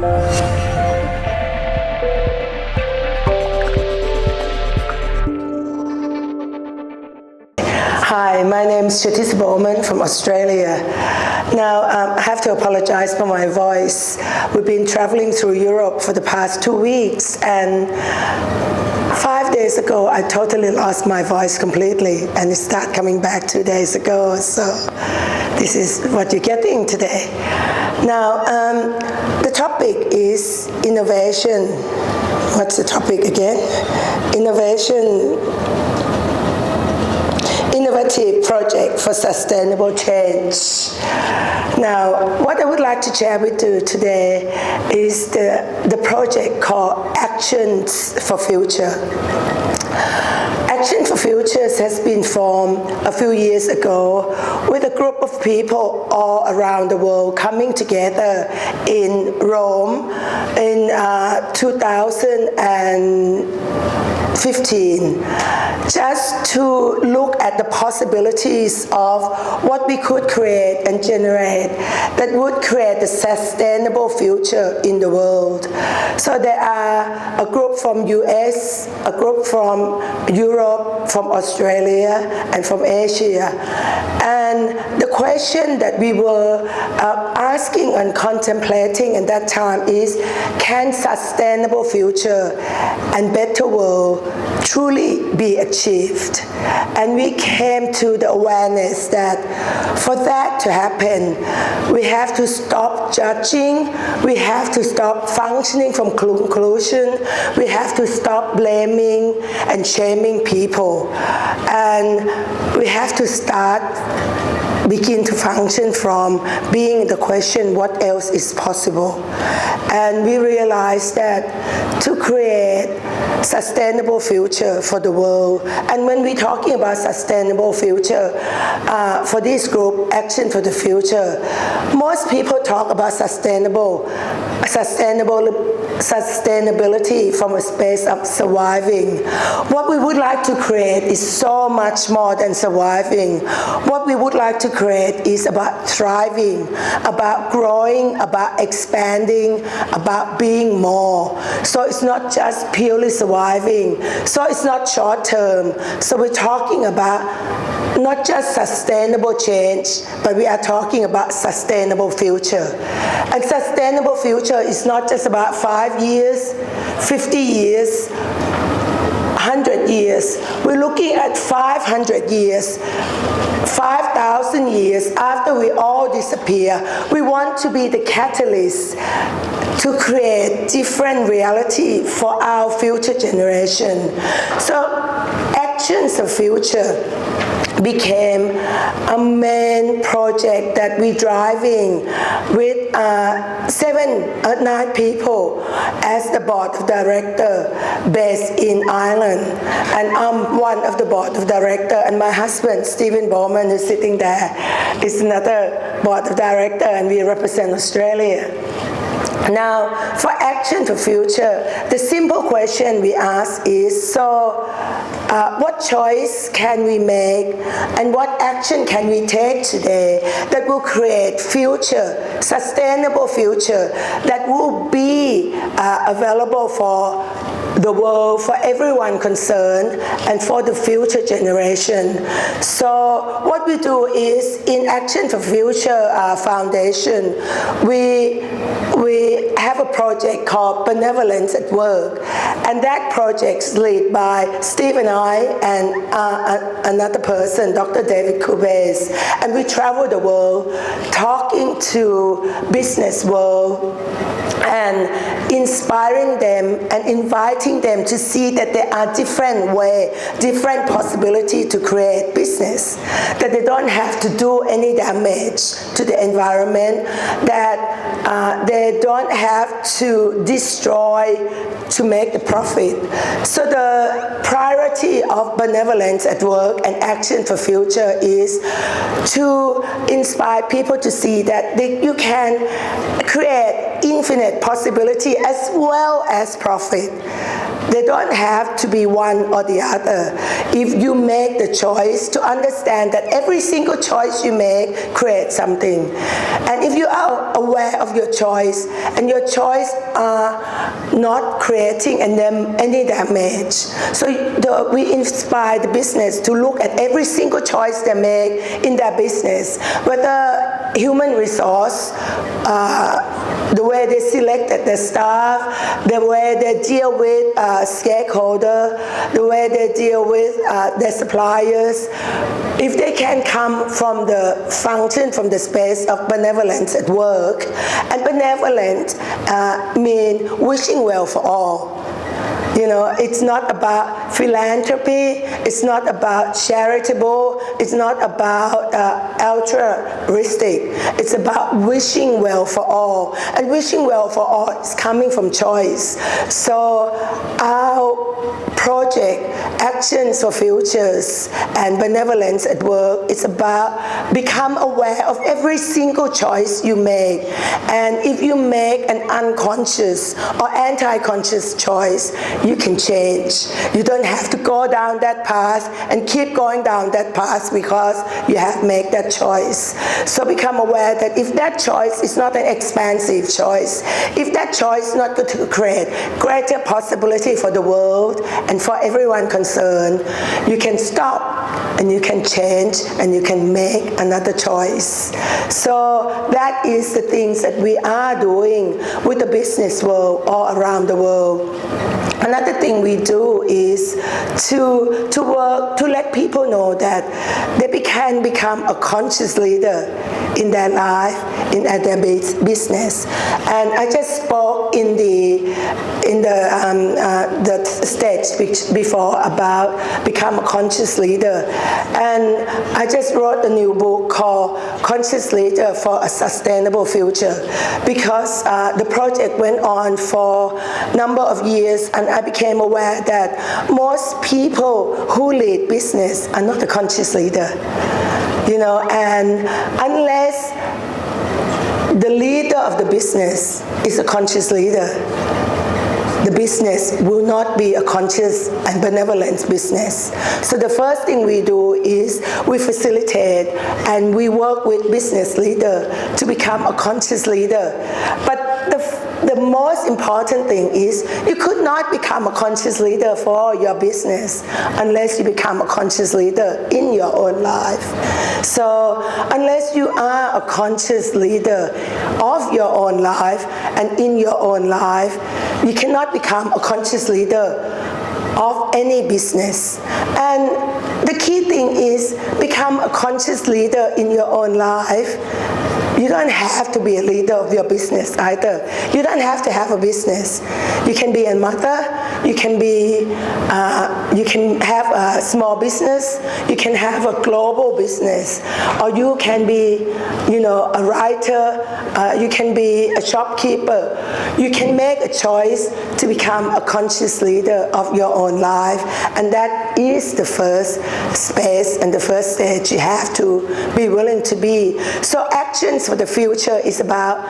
Hi, my name is Chutisa Bowman from Australia. Now, I have to apologize for my voice. We've been traveling through Europe for the past 2 weeks, and 5 days ago, I totally lost my voice completely, and it started coming back 2 days ago, so this is what you're getting today. Now, the topic is innovation. What's the topic again? Innovative project for sustainable change. Now, what I would like to share with you today is the project called Actions for Future. Action for Futures has been formed a few years ago with a group of people all around the world coming together in Rome in 2015, just to look at the possibilities of what we could create and generate that would create a sustainable future in the world. So there are a group from US, a group from Europe, from Australia, and from Asia. And the question that we were asking and contemplating at that time is, can sustainable future and better world truly be achieved? And we came to the awareness that for that to happen, we have to stop judging, we have to stop functioning from conclusion, we have to stop blaming and shaming people, and we have to begin to function from being the question, what else is possible? And we realized that to create sustainable future for the world, and when we're talking about sustainable future, for this group, Action for the Future, most people talk about sustainability from a space of surviving. What we would like to create is so much more than surviving. What we would like to create is about thriving, about growing, about expanding, about being more. So it's not just purely surviving. So it's not short term. So we're talking about not just sustainable change, but we are talking about sustainable future. And sustainable future is not just about 5 years, 50 years, 100 years. We're looking at 500 years, 5,000 years after we all disappear. We want to be the catalyst to create different reality for our future generation. So Actions of Future became a main project that we're driving with 9 people as the board of director based in Ireland. And I'm one of the board of director, and my husband, Stephen Bowman, who's sitting there, is another board of director, and we represent Australia. Now, for Action for Future, the simple question we ask is, what choice can we make and what action can we take today that will create future, sustainable future that will be available for the world, for everyone concerned, and for the future generation. So what we do is, in Action for Future Foundation, we have a project called Benevolence at Work, and that project is led by Steve and I and another person, Dr. David Kubes, and we travel the world talking to business world and inspiring them and inviting them to see that there are different ways, different possibilities to create business, that they don't have to do any damage to the environment, that they don't have to destroy to make the profit. So the priority of Benevolence at Work and Action for Future is to inspire people to see that you can create infinite possibility as well as profit. They don't have to be one or the other. If you make the choice to understand that every single choice you make creates something. And if you are aware of your choice, and your choice are not creating any damage. So we inspire the business to look at every single choice they make in their business, whether human resource, the way they selected the staff, the way they deal with stakeholder, the way they deal with their suppliers. If they can come from the function, from the space of benevolence at work, and benevolent mean wishing well for all. You know, it's not about philanthropy, it's not about charitable, it's not about altruistic, it's about wishing well for all. And wishing well for all is coming from choice. So our project, Actions for Futures and Benevolence at Work, is about become aware of every single choice you make. And if you make an unconscious or anti-conscious choice, you can change. You don't have to go down that path and keep going down that path because you have made that choice. So become aware that if that choice is not an expansive choice, if that choice is not going to create greater possibility for the world and for everyone concerned, you can stop and you can change and you can make another choice. So that is the things that we are doing with the business world all around the world. Another thing we do is to work to let people know that they can become a conscious leader in their life, in their business. And I just spoke in the stage before about become a conscious leader. And I just wrote a new book called Conscious Leader for a Sustainable Future, because the project went on for a number of years, and I became aware that most people who lead business are not a conscious leader. You know, and unless the leader of the business is a conscious leader, the business will not be a conscious and benevolent business. So the first thing we do is we facilitate and we work with business leader to become a conscious leader. But the most important thing is you could not become a conscious leader for your business unless you become a conscious leader in your own life. So unless you are a conscious leader of your own life and in your own life, you cannot become a conscious leader of any business. And the key thing is become a conscious leader in your own life. You don't have to be a leader of your business either. You don't have to have a business. You can be a mother. You can have a small business. You can have a global business, or you can be, a writer. You can be a shopkeeper. You can make a choice to become a conscious leader of your own life, and that is the first space and the first stage you have to be willing to be. So actions for the future is about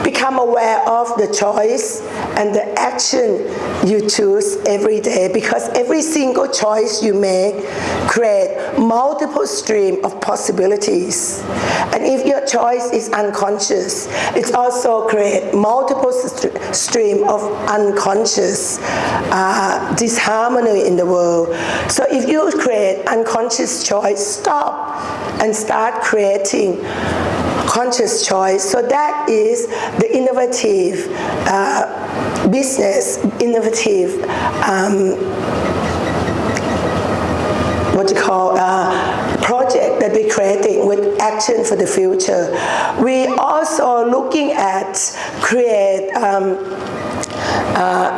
become aware of the choice and the action you choose every day, because every single choice you make create multiple stream of possibilities. And if your choice is unconscious, it also create multiple stream of unconscious disharmony in the world. So if you create unconscious choice, stop and start creating conscious choice. So that is the innovative business, innovative project that we're creating with Action for the Future. We also looking at create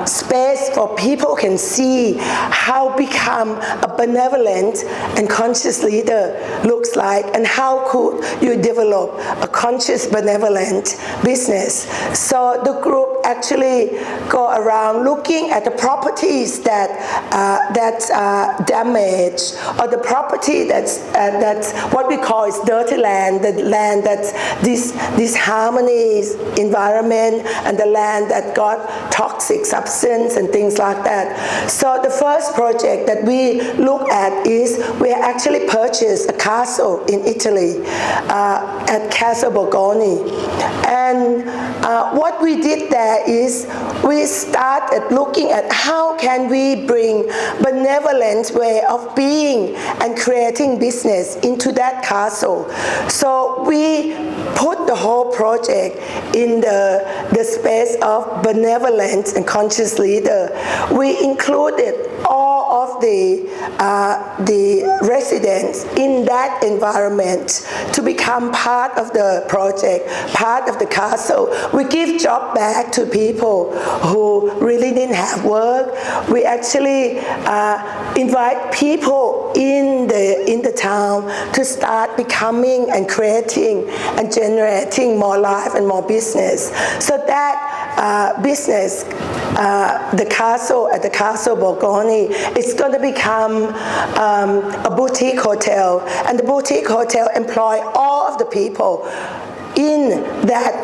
space for people can see how become a benevolent and conscious leader looks like, and how could you develop a conscious benevolent business. So the group actually go around looking at the properties that's damaged, or the property that's what we call is dirty land, the land that's this harmony environment, and the land that got toxic substance and things like that. So the first project that we look at is we actually purchased a castle in Italy at Castle Borgogni, and what we did there is we started looking at how can we bring benevolent way of being and creating business into that castle. So we put the whole project in the space of benevolence and conscious leader. We included all of the residents in that environment to become part of the project, part of the castle. We give job back to people who really didn't have work. We actually invite people in the town to start becoming and creating and generating more life and more business. So that business, the castle at the Castle Borgogni, it's going to become a boutique hotel, and the boutique hotel employ all of the people in that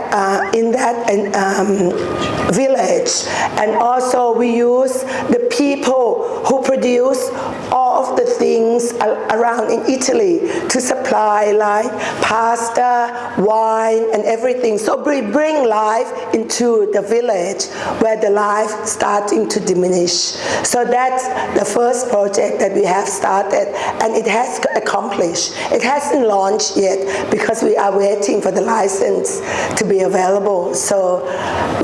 village. And also we use the people who produce all of the things around in Italy to supply, like pasta, wine, and everything. So we bring life into the village where the life starting to diminish. So that's the first project that we have started, and it has accomplished. It hasn't launched yet because we are waiting for the license to be available. So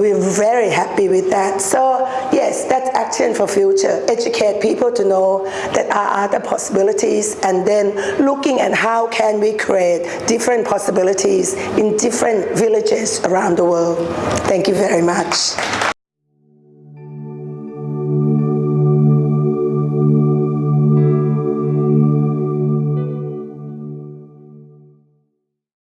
we're very happy with that. So yes, that's action for future. Educate people to know that are other possibilities, and then looking at how can we create different possibilities in different villages around the world. Thank you very much.